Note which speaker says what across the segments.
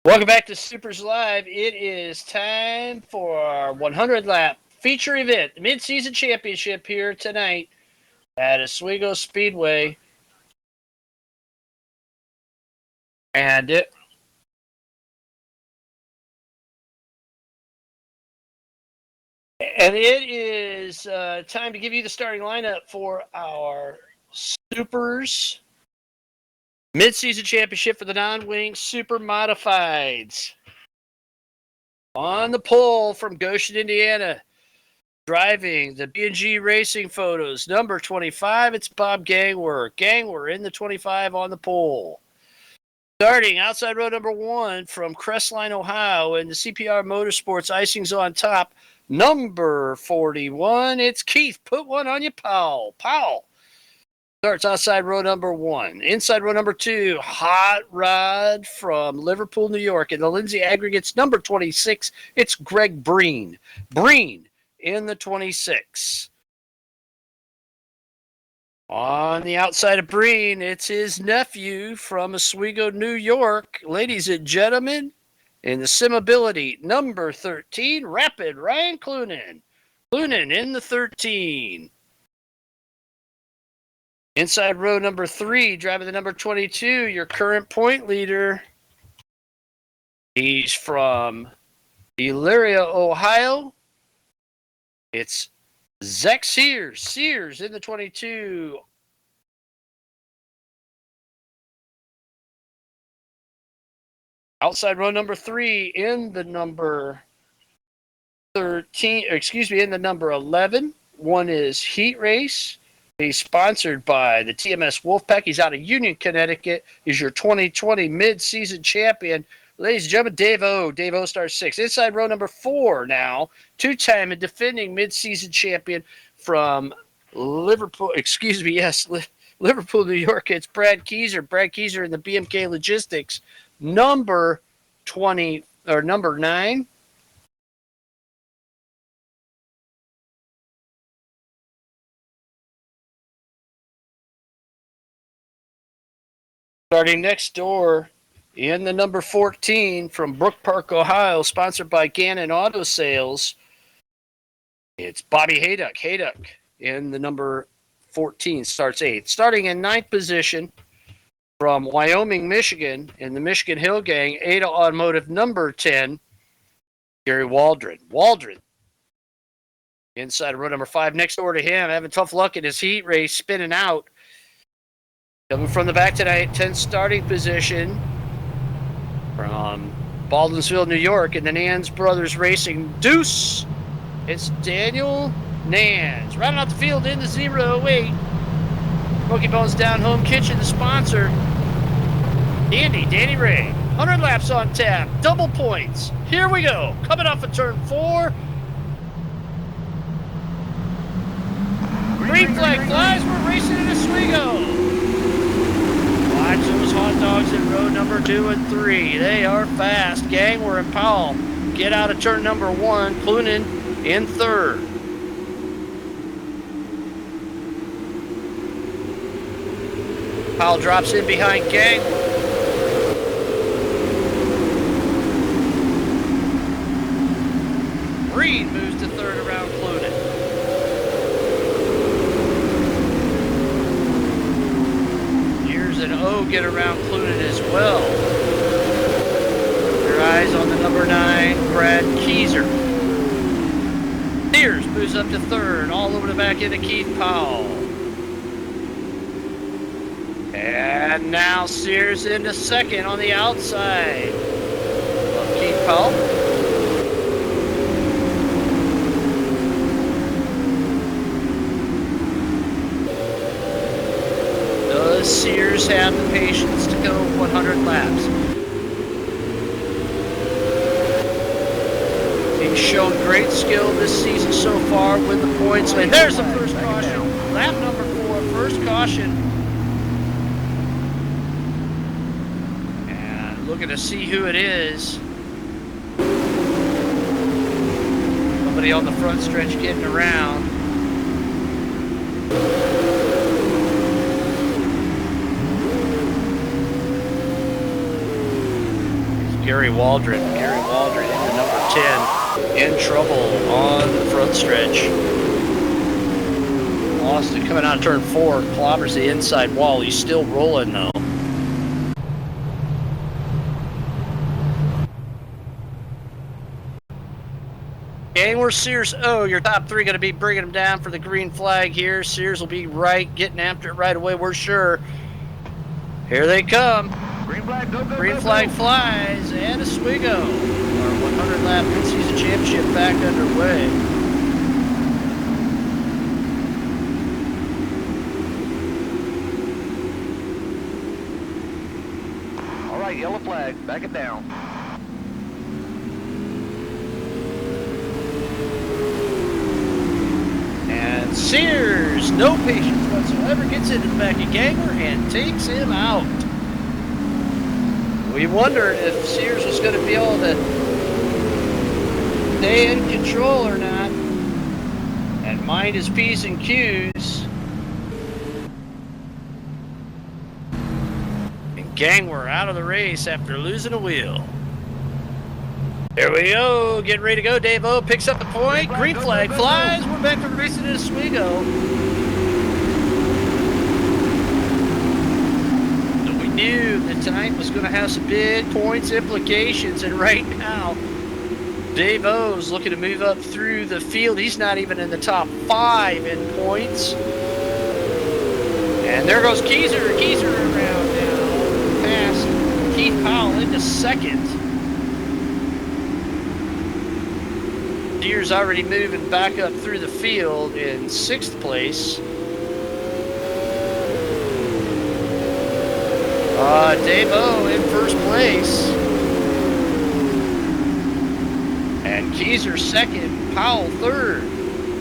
Speaker 1: Welcome back to Supers Live. It is time for our 100 lap feature event, the mid-season championship here tonight at Oswego Speedway. And it is time to give you the starting lineup for our Supers mid-season championship for the non-wing Supermodifieds. On the pole from Goshen, Indiana, driving the B&G Racing Photos, number 25, it's Bob Gangwer. Gangwer in the 25 on the pole. Starting outside row number 1 from Crestline, Ohio, in the CPR Motorsports Icings on Top, number 41, it's Keith. Put one on you, Powell. Powell starts outside row number 1. Inside row number 2, Hot Rod from Liverpool, New York. In the Lindsay Aggregates, number 26, it's Greg Breen. Breen in the 26. On the outside of Breen, it's his nephew from Oswego, New York. Ladies and gentlemen, in the Simability, number 13, Rapid Ryan Clunan. Clunan in the 13. Inside row number 3, driving the number 22, your current point leader. He's from Elyria, Ohio. It's Zach Sears. Sears in the 22. Outside row number 3 in the number 13, in the number 11. One is Heat Race. He's sponsored by the TMS Wolfpack. He's out of Union, Connecticut. He's your 2020 mid-season champion. Ladies and gentlemen, Dave O. Dave O starts 6. Inside row number 4 now. Two-time and defending mid-season champion from Liverpool. Liverpool, New York. It's Brad Keyser. Brad Keyser in the BMK Logistics. Number 20, or number 9. Starting next door in the number 14 from Brook Park, Ohio, sponsored by Gannon Auto Sales, it's Bobby Hayduck. Hayduck in the number 14 starts 8th. Starting in 9th position from Wyoming, Michigan, in the Michigan Hill Gang, Ada Automotive number 10, Gary Waldron. Waldron inside row number 5. Next door to him, having tough luck in his heat race, spinning out. Coming from the back tonight, 10th starting position from Baldwinsville, New York, in the Nance Brothers Racing Deuce. It's Daniel Nance. Rounding out the field in the 008. Smoky Bones Down Home Kitchen, the sponsor. Danny Ray. 100 laps on tap. Double points. Here we go. Coming off of turn 4. Green flag flies. We're racing in Oswego. Watch those hot dogs in row number 2 and 3. They are fast. Gangwer and Powell get out of turn number 1. Clunan in 3rd. Powell drops in behind Gangwer. Breen moves to 3rd around Clunan. And O get around Clunan as well. Your eyes on the number 9, Brad Keyser. Sears moves up to 3rd, all over the back end of Keith Powell. And now Sears into 2nd on the outside of Keith Powell. Sears have the patience to go 100 laps. He's shown great skill this season so far with the points. And there's the first caution. Lap number 4, first caution. And looking to see who it is. Somebody on the front stretch getting around. Gary Waldron. Gary Waldron into number 10. In trouble on the front stretch. Austin coming out of turn 4, clobbers the inside wall. He's still rolling though. Gangler, Sears, your top 3 going to be bringing them down for the green flag here. Sears will be right, getting after it right away, we're sure. Here they come.
Speaker 2: Green flag, go, go,
Speaker 1: Green
Speaker 2: go,
Speaker 1: flag
Speaker 2: go.
Speaker 1: flies, and Oswego. Our 100-lap mid-season championship back underway.
Speaker 2: All right, yellow flag, back it down.
Speaker 1: And Sears, no patience whatsoever, gets into the back of Gangler and takes him out. We wondered if Sears was going to be able to stay in control or not and mind his P's and Q's. And Gangler out of the race after losing a wheel. There we go, getting ready to go. Dave O picks up the point. Green flag flies. We're back to racing in Oswego. So we knew that tonight was going to have some big points implications, and right now, Dave O's looking to move up through the field. He's not even in the top 5 in points. And there goes Keyser. Keyser around now, past Keith Powell into second. Deer's already moving back up through the field in 6th place. Dave O in 1st place. And Keyser 2nd, Powell 3rd.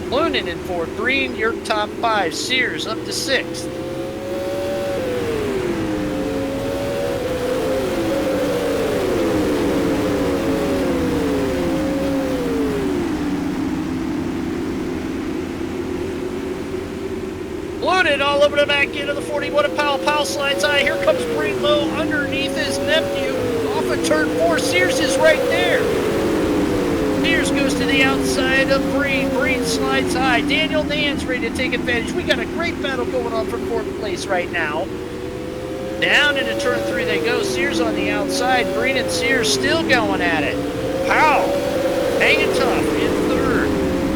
Speaker 1: Lunan in 4th. Breen, your top 5. Sears up to 6th. All over the back end of the 41 of Powell. Powell slides high. Here comes Breen low underneath his nephew. Off of turn 4. Sears is right there. Sears goes to the outside of Breen. Breen slides high. Daniel Nance ready to take advantage. We got a great battle going on for 4th place right now. Down into turn 3 they go. Sears on the outside. Breen and Sears still going at it. Powell hanging tough in 3rd.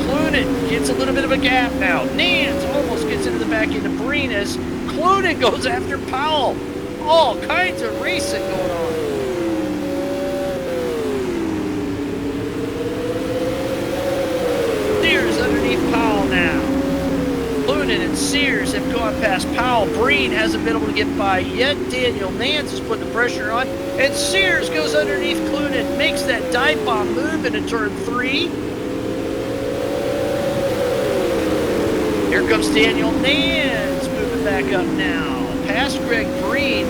Speaker 1: Clunan gets a little bit of a gap now. Nance almost gets into the back end of Breen as Clunan goes after Powell. All kinds of racing going on. Sears underneath Powell now. Clunan and Sears have gone past Powell. Breen hasn't been able to get by yet. Daniel Nance is putting the pressure on. And Sears goes underneath Clunan, makes that dive bomb move into turn 3. Here comes Daniel Nance moving back up now. Past Greg Breen.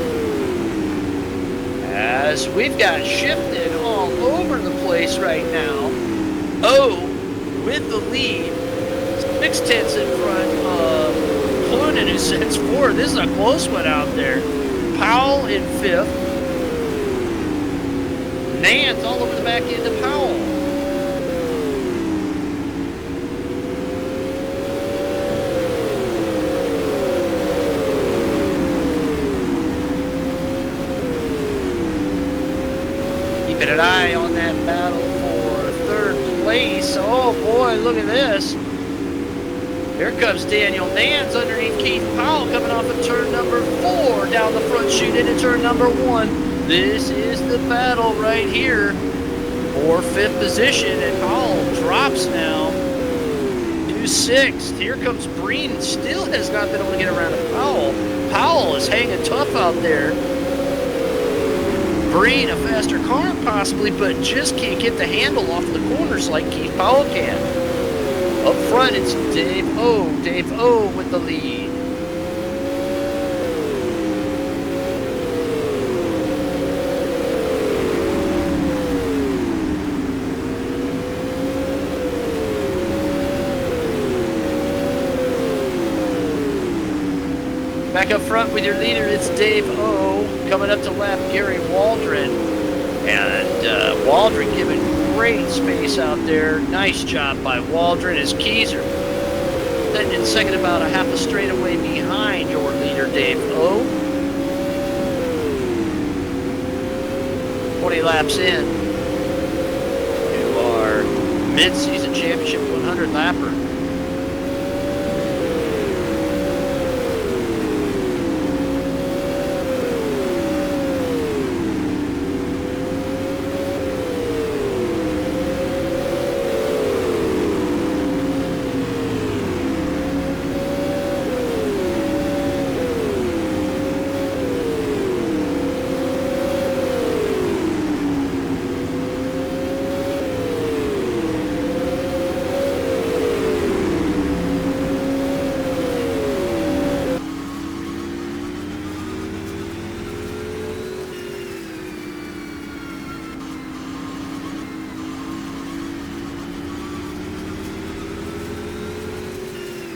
Speaker 1: As we've got shifted all over the place right now. O with the lead. 6/10 in front of Clunan, who sits 4th. This is a close one out there. Powell in 5th. Nance all over the back end of Powell. Keeping an eye on that battle for 3rd place. Oh boy, look at this. Here comes Daniel Nance underneath Keith Powell coming off of turn number 4 down the front chute into turn number 1. This is the battle right here for 5th position, and Powell drops now to 6th. Here comes Breen, still has not been able to get around to Powell. Powell is hanging tough out there. Breen, a faster car possibly, but just can't get the handle off the corners like Keith Powell can. Up front, it's Dave O. Dave O with the lead. Back up front with your leader, it's Dave O. Coming up to lap, Gary Waldron. And Waldron giving great space out there. Nice job by Waldron as Keyser sitting in second, about a half a straightaway behind your leader, Dave O. 20 laps in to our mid-season championship 100 lapper.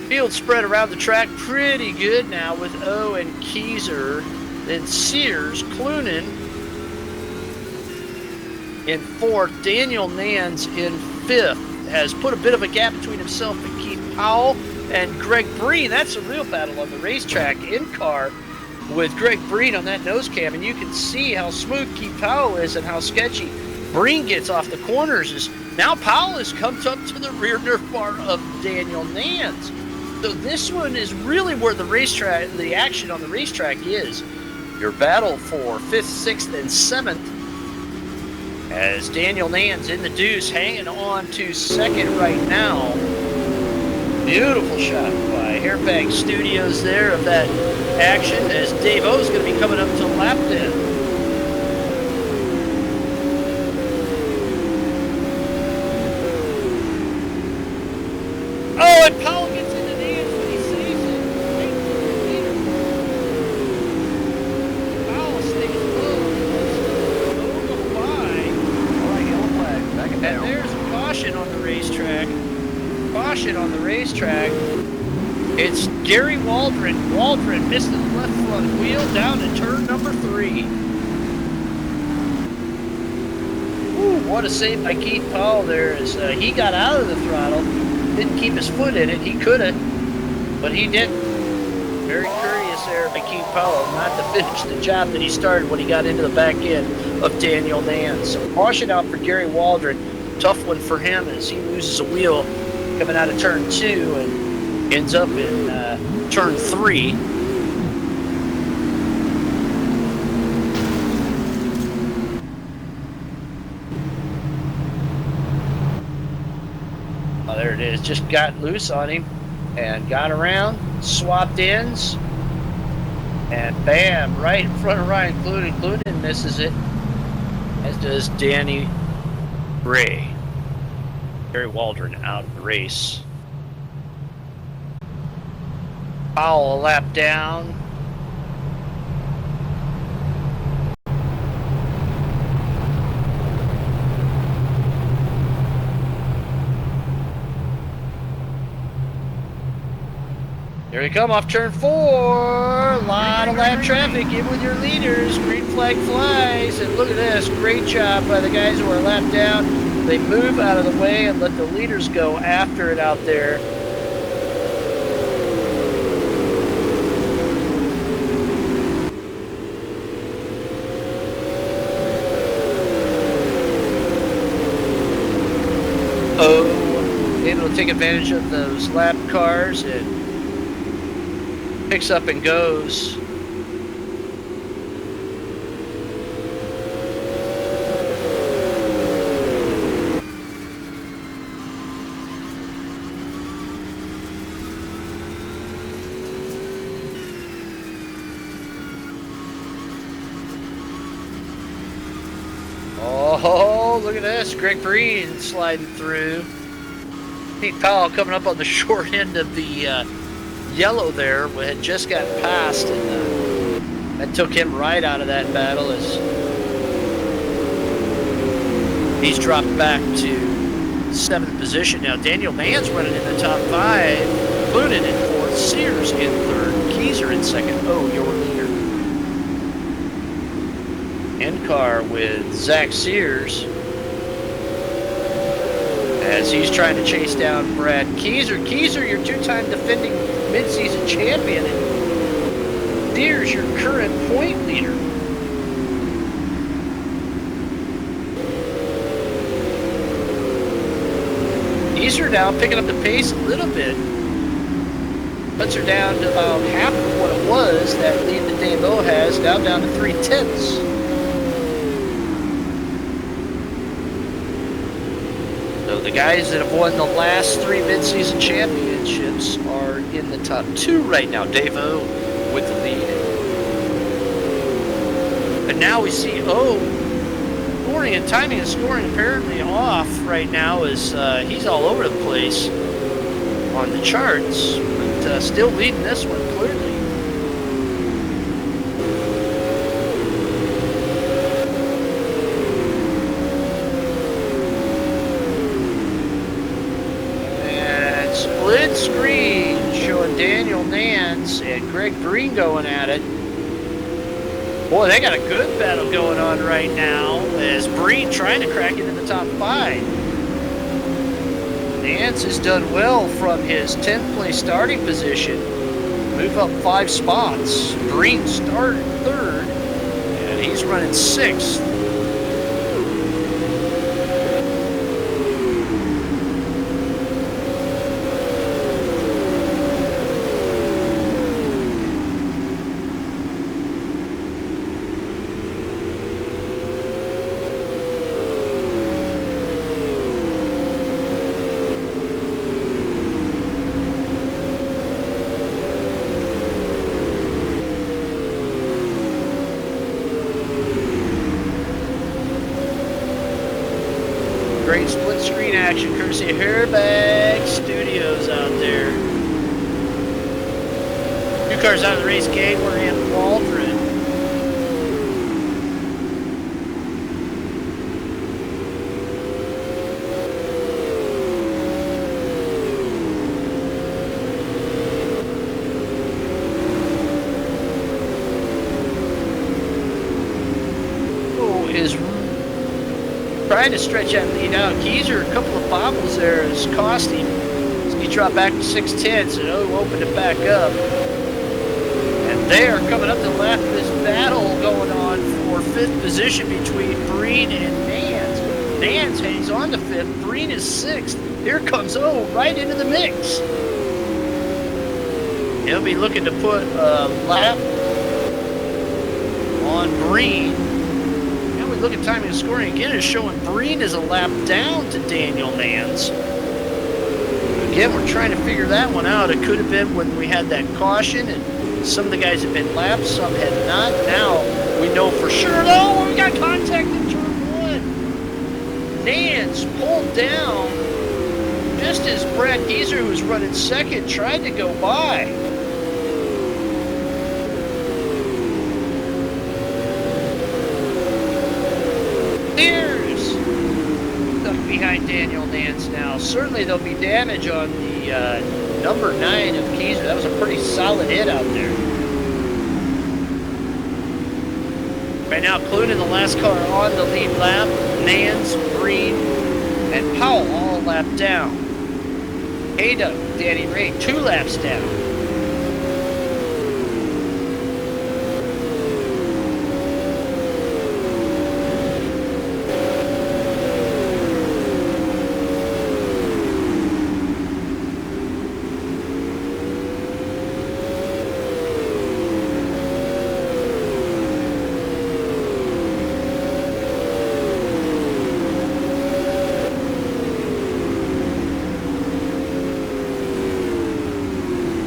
Speaker 1: Field spread around the track pretty good now with O and Keyser. Then Sears, Clunan in fourth. Daniel Nans in fifth. Has put a bit of a gap between himself and Keith Powell and Greg Breen. That's a real battle on the racetrack in car with Greg Breen on that nose cam. And you can see how smooth Keith Powell is and how sketchy Breen gets off the corners. Now Powell has come up to the rear nerf bar of Daniel Nans. So this one is really where the racetrack, the action on the racetrack is. Your battle for 5th, 6th, and 7th. As Daniel Nans in the deuce, hanging on to second right now. Beautiful shot by Hairbag Studios there of that action as Dave O's going to be coming up to lap 10. Oh, and Powell gets into Nance when he saves it. Right to the leader. Powell stays low. Let's go by.
Speaker 2: All right, yellow flag. Back it down.
Speaker 1: And there's a caution on the racetrack. Caution on the racetrack. It's Gary Waldron. Waldron missed the left front wheel down to turn number 3. Ooh, what a save by Keith Powell there as he got out of the throttle. Didn't keep his foot in it. He could have, but he didn't. Very curious there by Keith Powell not to finish the job that he started when he got into the back end of Daniel Nans. So caution out for Gary Waldron. Tough one for him as he loses a wheel coming out of turn 2 and ends up in turn 3. Oh, there it is. Just got loose on him and got around, swapped ends, and bam, right in front of Ryan Clunan. Clunan misses it, as does Danny Ray. Gary Waldron out of the race. Powell a lap down. Here they come off turn 4. A lot of lap traffic in with your leaders. Green flag flies. And look at this. Great job by the guys who are lap down. They move out of the way and let the leaders go after it out there. Oh, able to take advantage of those lap cars and picks up and goes. Oh, look at this. Greg Breen sliding through. Pete Powell coming up on the short end of the yellow there, had just got past, and that took him right out of that battle as he's dropped back to 7th position. Now Daniel Nans running in the top 5, Clunan in 4th, Sears in 3rd, Keyser in 2nd. Oh, your leader. in car with Zach Sears as he's trying to chase down Brad Keyser. Keyser, your two-time defending midseason champion, and Sears, your current point leader. Keyser now picking up the pace a little bit. Puts her down to about half of what it was. That lead that Dave-O has now down to 3/10. So the guys that have won the last 3 midseason championships are in the top 2 right now. Dave-O with the lead. And now we see scoring and timing and scoring apparently off right now as he's all over the place on the charts, but still leading this one clearly. And split screen showing Daniel Nance and Greg Breen going at it. Boy, they got a good battle going on right now as Breen trying to crack into the top 5. Nance has done well from his 10th place starting position. Move up 5 spots. Breen started 3rd, and he's running 6th. Great split screen action courtesy of Hairbag Studios out there. 2 cars out of the race, Gabler and Waldron. Is trying to stretch that lead out. Keyser, a couple of bobbles there is cost him. So he dropped back to 6/10, so opened it back up. And they are coming up to the left. This battle going on for 5th position between Breen and Nance. Nance hangs on to 5th. Breen is 6th. Here comes right into the mix. He'll be looking to put a lap on Breen. Look at timing and scoring again. Is showing Breen is a lap down to Daniel Nance. Again, we're trying to figure that one out. It could have been when we had that caution and some of the guys have been lapped, some had not. Now we know for sure. Oh, we got contact in turn 1. Nance pulled down just as Brad Keyser, who was running 2nd, tried to go by. Behind Daniel Nance now. Certainly there'll be damage on the number 9 of Keyser. That was a pretty solid hit out there. Right now, Clune in the last car on the lead lap. Nance, Breen, and Powell all a lap down. Ada, Danny Ray, 2 laps down.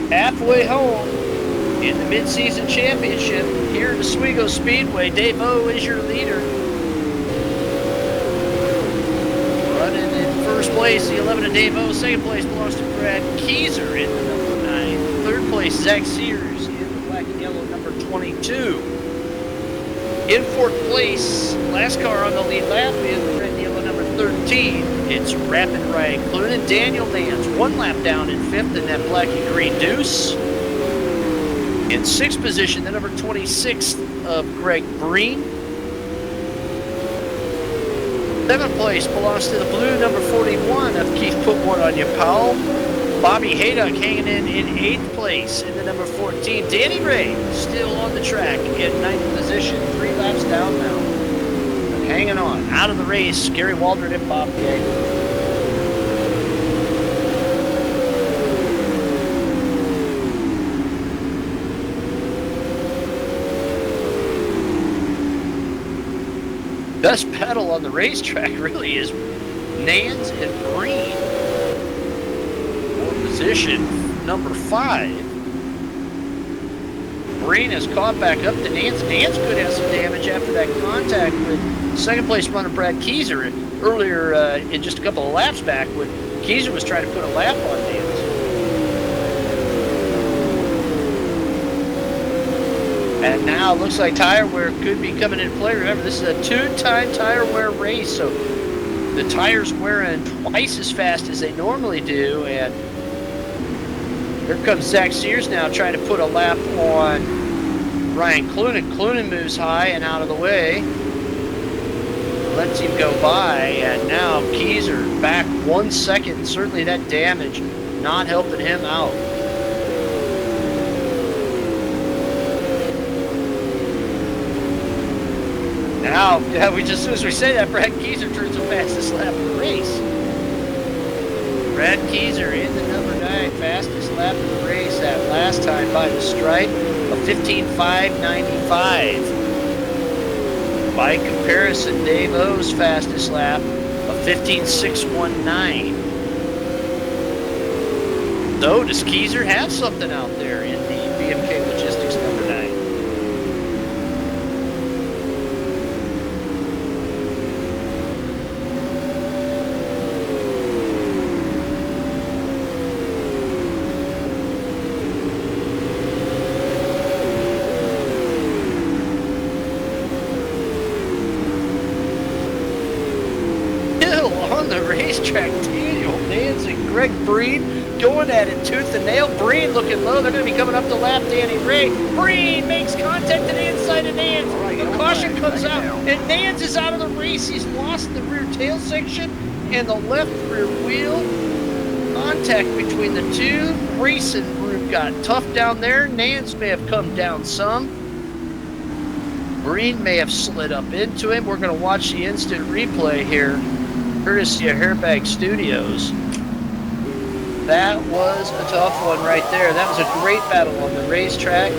Speaker 1: Halfway home in the midseason championship here at Oswego Speedway. Dave-O is your leader. Running in first place, the 11 of Dave-O. Second place belongs to Brad Keyser in the number 9. Third place, Zach Sears in the black and yellow number 22. In 4th place, last car on the lead lap is the red and yellow number 13. It's Rapid Ride Clune and Daniel Nance. 1 lap down in 5th in that black and green Deuce. In 6th position, the number 26 of Greg Breen. Seventh place belongs to the blue number 41 of Keith. Put one on you, Powell. Bobby Haydock hanging in 8th place in the number 14. Danny Ray still on the track in 9th position. 3 laps down now. But hanging on. Out of the race, Gary Waldron and Bob Gay. Best pedal on the racetrack really is Nance and Breen. For position number 5. Breen has caught back up to Nance. Nance could have some damage after that contact with second place runner Brad Keyser earlier in just a couple of laps back when Keyser was trying to put a lap on Nance. And now it looks like tire wear could be coming into play. Remember, this is a 2-time tire wear race, so the tires wearing twice as fast as they normally do. And here comes Zach Sears now trying to put a lap on Ryan Clunan. Clunan moves high and out of the way. Lets him go by, and now Keyser back 1 second. Certainly that damage not helping him out. Now, as soon as we say that, Brad Keyser turns the fastest lap of the race. Brad Keyser in the number 9, fastest lap of the race that last time by the stripe of 15.595. By comparison, Dave O's fastest lap of 15.619. So, does Keyser have something out there in the BMK Logistics number 9? Racetrack, Daniel Nance and Greg Breen going at it tooth and nail. Breen looking low. They're going to be coming up the lap. Danny Ray. Breen makes contact to the inside of Nance. A caution comes out, and Nance is out of the race. He's lost the rear tail section and the left rear wheel. Contact between the two. Racing room got tough down there. Nance may have come down some. Breen may have slid up into him. We're going to watch the instant replay here, courtesy of Hairbag Studios. That was a tough one right there. That was a great battle on the racetrack.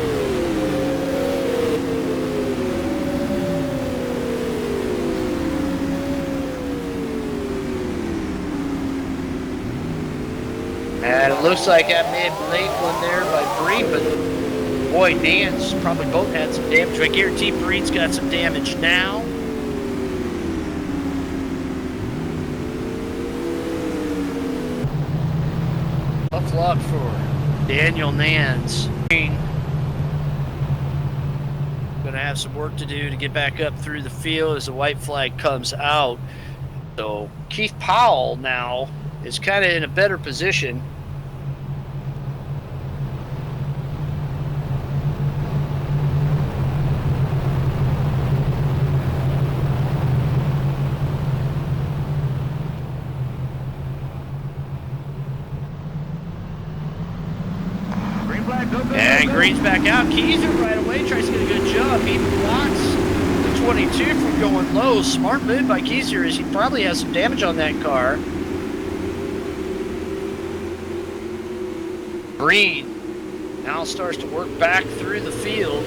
Speaker 1: And it looks like that may have been a late one there by Breen, but boy, Nance probably both had some damage. I guarantee Breen's got some damage now. Tough luck for Daniel Nance. Gonna have some work to do to get back up through the field as the white flag comes out. So Keith Powell now is kind of in a better position. And Green's back out. Keyser right away tries to get a good jump. He blocks the 22 from going low. Smart move by Keyser as he probably has some damage on that car. Green now starts to work back through the field.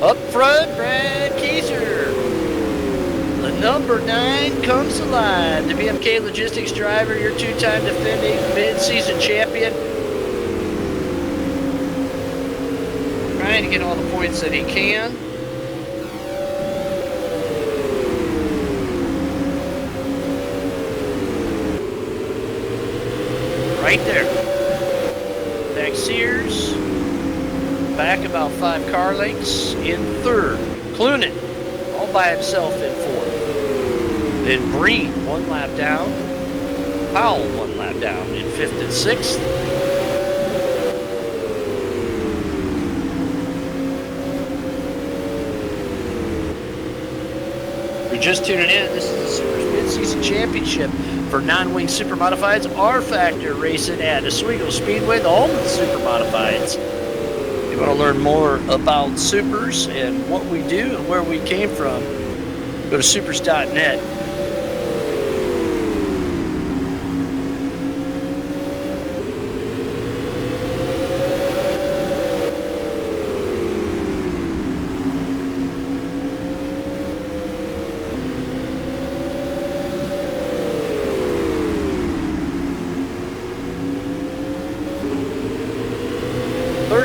Speaker 1: Up front, Brad Keyser. The number 9 comes alive. The BMK Logistics driver, your 2-time defending mid-season champion. Trying to get all the points that he can. Right there. Zach Sears, back about 5 car lengths in 3rd. Clunan, all by himself in 4th. Then Breen, 1 lap down. Powell, 1 lap down in 5th and 6th. If you're just tuning in, this is the Supers Mid-Season Championship for non-wing super modifieds. rFactor racing at Oswego Speedway, the home of the super modifieds. If you want to learn more about supers and what we do and where we came from, go to supers.net.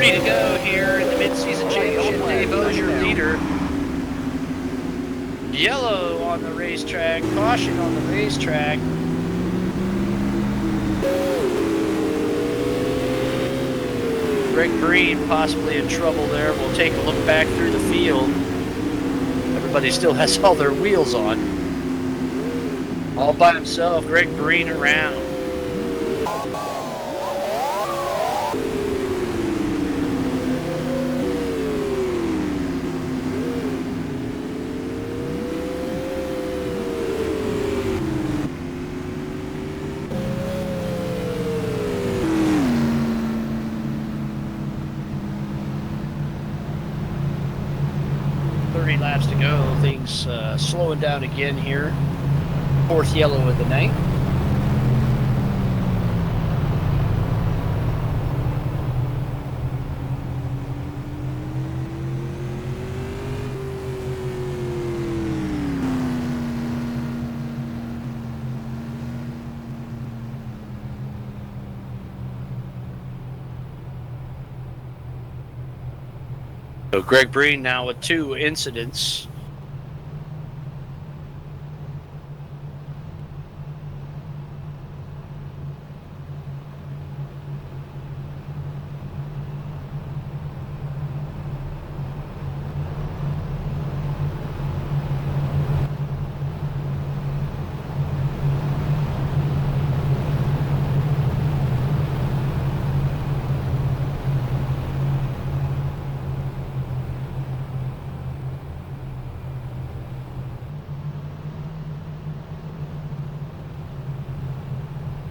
Speaker 1: To go here in the mid-season championship. Dave O's your leader. Yellow on the racetrack. Caution on the racetrack. Greg Breen possibly in trouble there. We'll take a look back through the field. Everybody still has all their wheels on. All by himself. Greg Breen around. Laps to go. Things slowing down again here. 4th yellow of the night. So Greg Breen now with 2 incidents.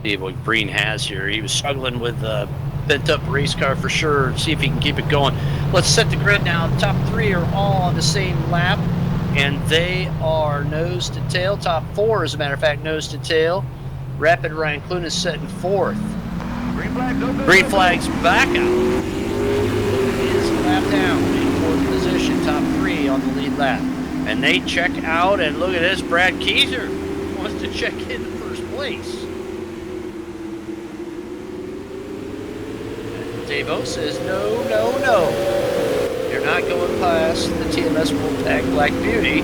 Speaker 1: See what Breen has here. He was struggling with a bent up race car for sure. See if he can keep it going. Let's set the grid now. The top 3 are all on the same lap, and they are nose to tail. Top 4, as a matter of fact, nose to tail. Rapid Ryan Clunan is set in 4th.
Speaker 2: Green flag, go, go,
Speaker 1: Green
Speaker 2: go,
Speaker 1: flag's back out. Is lap down in 4th position. Top 3 on the lead lap. And they check out, and look at this. Brad Keyser wants to check in first place. Dave O says, no, no, no. You're not going past the TMS Wolfpack Black Beauty.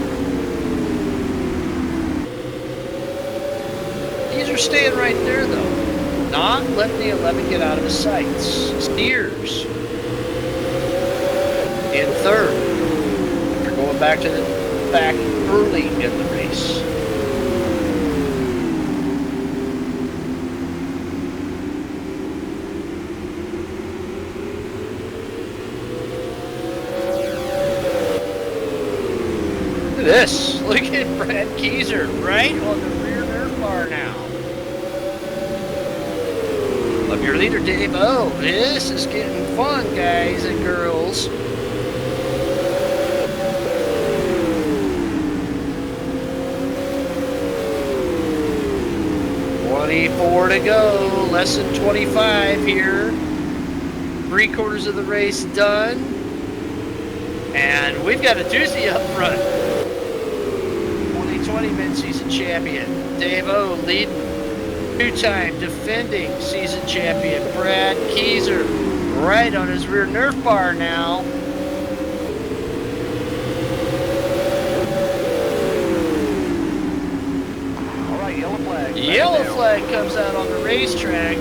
Speaker 1: These are staying right there, though. Not letting the 11 get out of his sights. Steers in 3rd. After going back to the back early in the race. This, look at Brad Keyser right on the rear nerve bar now of your leader Dave O. This is getting fun, guys and girls. $24 to go, less than 25 here. 3/4 of the race done, and we've got a doozy up front. 2020 mid-season champion Dave O leading, 2-time defending season champion Brad Keyser right on his rear nerf bar now.
Speaker 2: All right, yellow flag.
Speaker 1: Yellow flag comes out on the racetrack.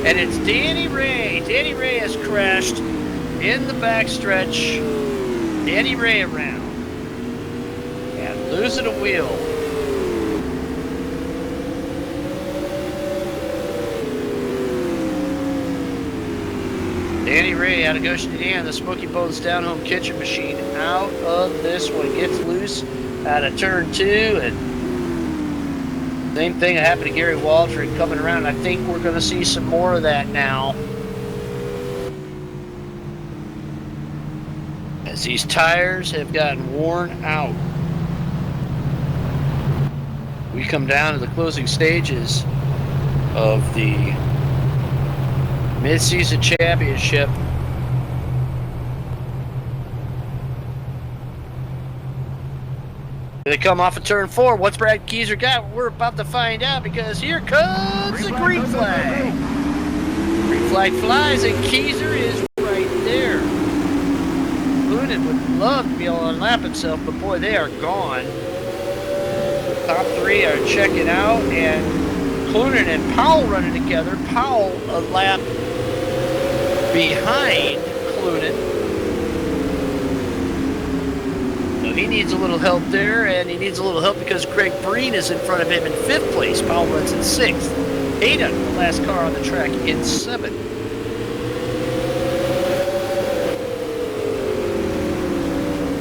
Speaker 1: And it's Danny Ray. Danny Ray has crashed in the backstretch. Danny Ray around. And losing a wheel. Danny Ray out of Goshen, Indiana, the Smoky Bones Down Home Kitchen Machine out of this one. Gets loose out of turn 2. And same thing happened to Gary Waldron coming around. I think we're going to see some more of that now. As these tires have gotten worn out. We come down to the closing stages of the mid-season championship. They come off of turn 4. What's Brad Keyser got? We're about to find out, because here comes the green flag. Green flag flies and Keyser is right there. Clunan would love to be able to unlap himself, but boy, they are gone. Top 3 are checking out, and Clunan and Powell running together. Powell a lap behind Clunan. So he needs a little help there, and he needs a little help because Greg Breen is in front of him in 5th place. Powell runs in 6th. Ada, the last car on the track, in 7th.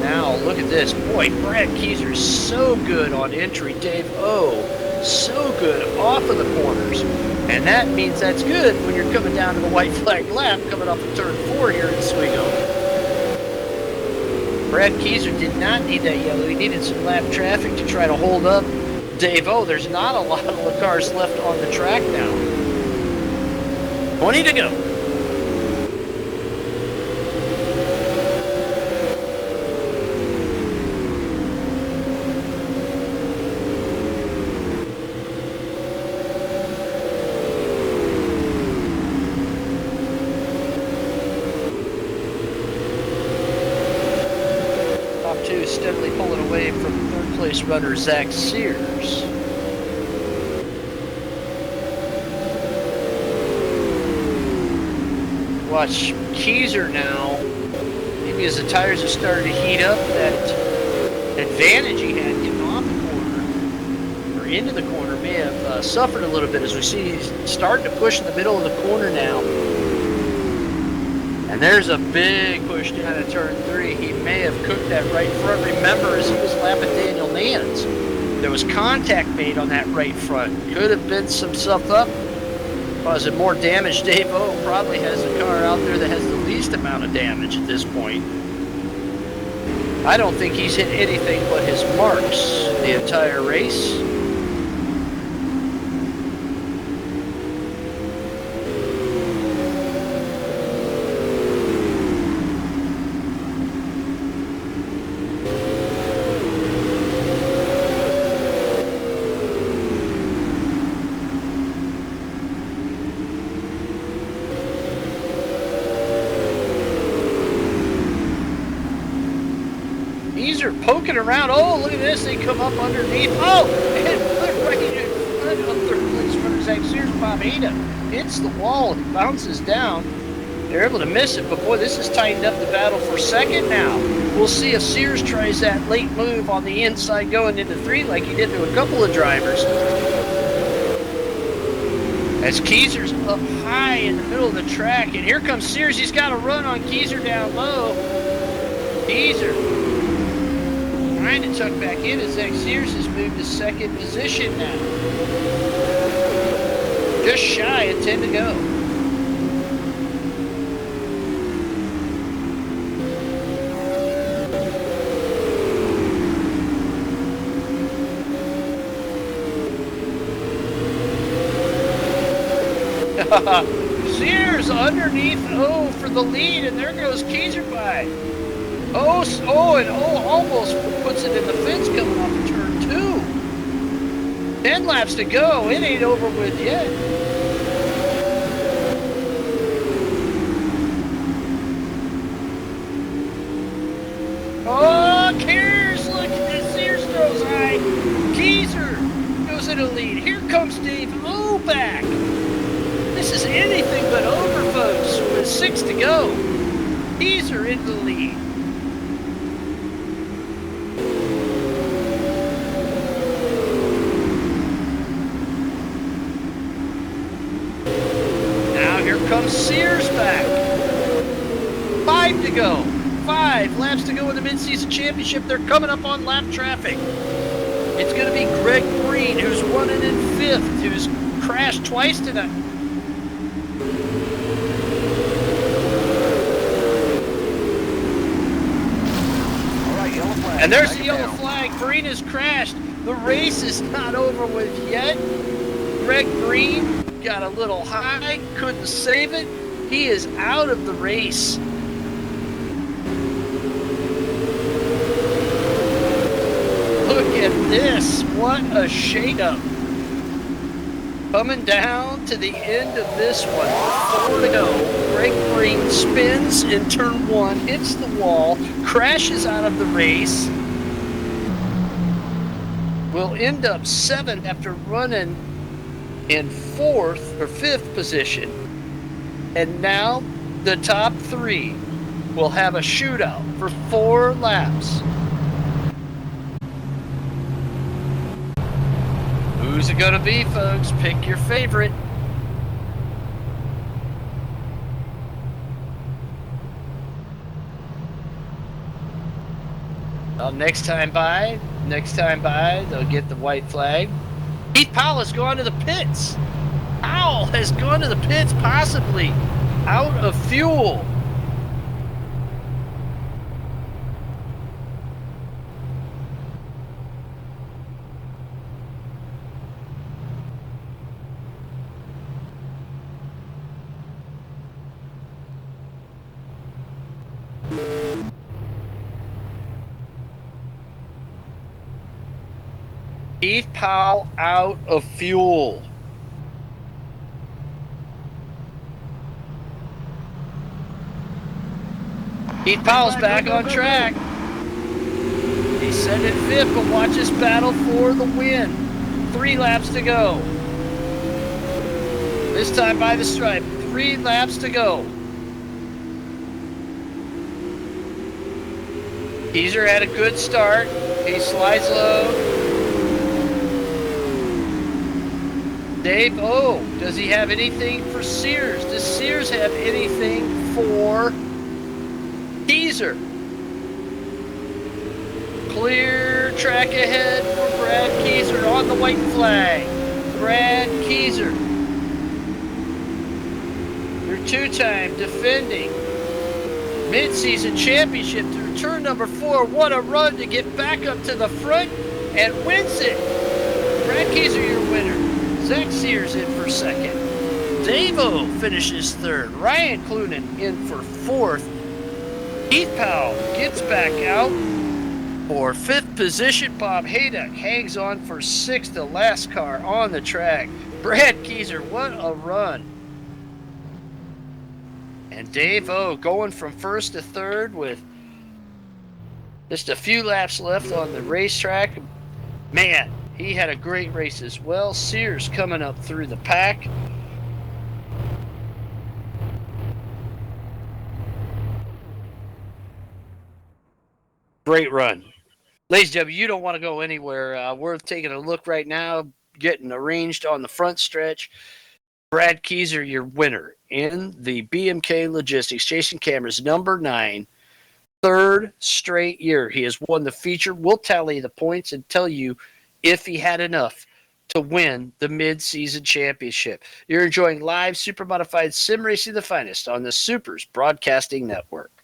Speaker 1: Now look at this. Boy, Brad Keyser is so good on entry. Dave O, so good off of the corners. And that means that's good when you're coming down to the white flag lap, coming off of turn 4 here in Oswego. Brad Keyser did not need that yellow. He needed some lap traffic to try to hold up Dave O. There's not a lot of cars left on the track now. 20 to go. Steadily pulling away from 3rd place runner Zach Sears. Watch Keyser now. Maybe as the tires have started to heat up, that advantage he had getting off the corner or into the corner may have suffered a little bit, as we see he's starting to push in the middle of the corner now. And there's a big push down at turn 3. He may have cooked that right front. Remember, as he was lapping Daniel Nance, there was contact made on that right front. Could have been some stuff up, causing more damage. Dave O probably has the car out there that has the least amount of damage at this point. I don't think he's hit anything but his marks the entire race. Poking around. Oh, look at this. They come up underneath. Oh, and put right in front of 3rd place runner Zach Sears. Bob Ada hits the wall and bounces down. They're able to miss it, but boy, this has tightened up the battle for 2nd now. We'll see if Sears tries that late move on the inside going into 3 like he did to a couple of drivers. As Keyser's up high in the middle of the track, and here comes Sears. He's got a run on Keyser down low. Keyser trying to tuck back in, as Zach Sears has moved to 2nd position now. Just shy of 10 to go. Sears underneath O for the lead, and there goes Keyser by. Almost puts it in the fence coming off of turn 2. 10 laps to go. It ain't over with yet. Oh, Kears, look at this. Sears throws high. Keyser goes into the lead. Here comes Dave O back. This is anything 6 to go. Teaser into the lead. Now here comes Sears back. 5 to go. 5 laps to go in the mid-season championship. They're coming up on lap traffic. It's going to be Greg Green, who's running in 5th, who's crashed twice tonight. And there's the yellow flag. Green has crashed. The race is not over with yet. Greg Green got a little high, couldn't save it. He is out of the race. Look at this. What a shake-up. Coming down to the end of this one. 4 to go. Greg Green spins in turn 1, hits the wall, crashes out of the race. Will end up 7th after running in 4th or 5th position. And now the top 3 will have a shootout for 4 laps. Who's it going to be, folks? Pick your favorite. Well, next time by, they'll get the white flag. Keith Powell has gone to the pits. Powell has gone to the pits, possibly out of fuel. Keith Powell out of fuel. Keith Powell's back on track. He's set in 5th, but watch this battle for the win. 3 laps to go. This time by the stripe. 3 laps to go. Teaser had a good start. He slides low. Dave, does he have anything for Sears? Does Sears have anything for Teaser? Clear track ahead for Brad Keyser on the white flag. Brad Keyser, your 2-time defending mid-season championship through turn number 4. What a run to get back up to the front and wins it. Brad Keyser, your winner. Zach Sears in for 2nd. Dave-O finishes 3rd. Ryan Clunan in for 4th. Keith Powell gets back out for 5th position. Bob Haydock hangs on for 6th, the last car on the track. Brad Keyser, what a run. And Dave-O going from 1st to 3rd with just a few laps left on the racetrack. Man, he had a great race as well. Sears coming up through the pack. Great run. Ladies and gentlemen, you don't want to go anywhere. We're taking a look right now, getting arranged on the front stretch. Brad Keyser, your winner in the BMK Logistics Chasing Cameras number 9. 3rd straight year he has won the feature. We'll tally the points and tell you if he had enough to win the mid-season championship. You're enjoying live Supermodified Sim Racing the Finest on the SUPRS Broadcasting Network.